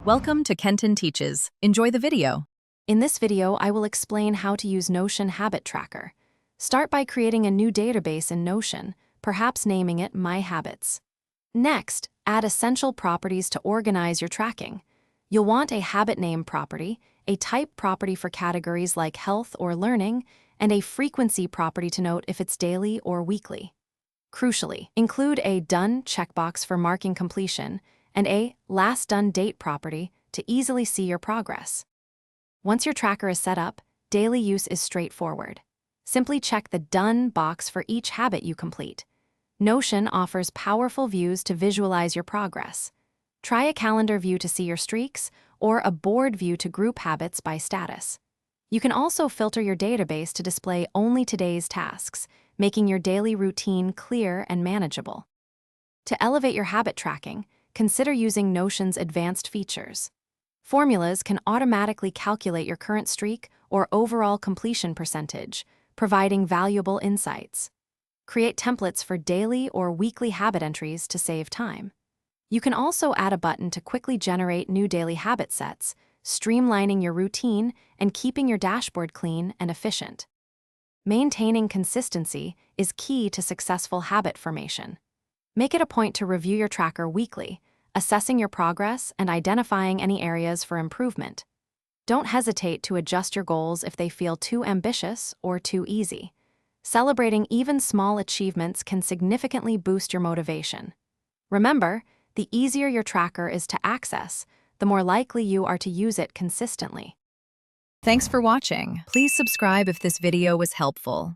Welcome to Kenton Teaches. Enjoy the video. In this video, I will explain how to use Notion Habit Tracker. Start by creating a new database in Notion, perhaps naming it My Habits. Next, add essential properties to organize your tracking. You'll want a habit name property, a type property for categories like health or learning, and a frequency property to note if it's daily or weekly. Crucially, include a Done checkbox for marking completion and a Last Done Date property to easily see your progress. Once your tracker is set up, daily use is straightforward. Simply check the Done box for each habit you complete. Notion offers powerful views to visualize your progress. Try a calendar view to see your streaks or a board view to group habits by status. You can also filter your database to display only today's tasks, making your daily routine clear and manageable. To elevate your habit tracking, consider using Notion's advanced features. Formulas can automatically calculate your current streak or overall completion percentage, providing valuable insights. Create templates for daily or weekly habit entries to save time. You can also add a button to quickly generate new daily habit sets, streamlining your routine and keeping your dashboard clean and efficient. Maintaining consistency is key to successful habit formation. Make it a point to review your tracker weekly, assessing your progress and identifying any areas for improvement. Don't hesitate to adjust your goals if they feel too ambitious or too easy. Celebrating even small achievements can significantly boost your motivation. Remember, the easier your tracker is to access, the more likely you are to use it consistently. Thanks for watching. Please subscribe if this video was helpful.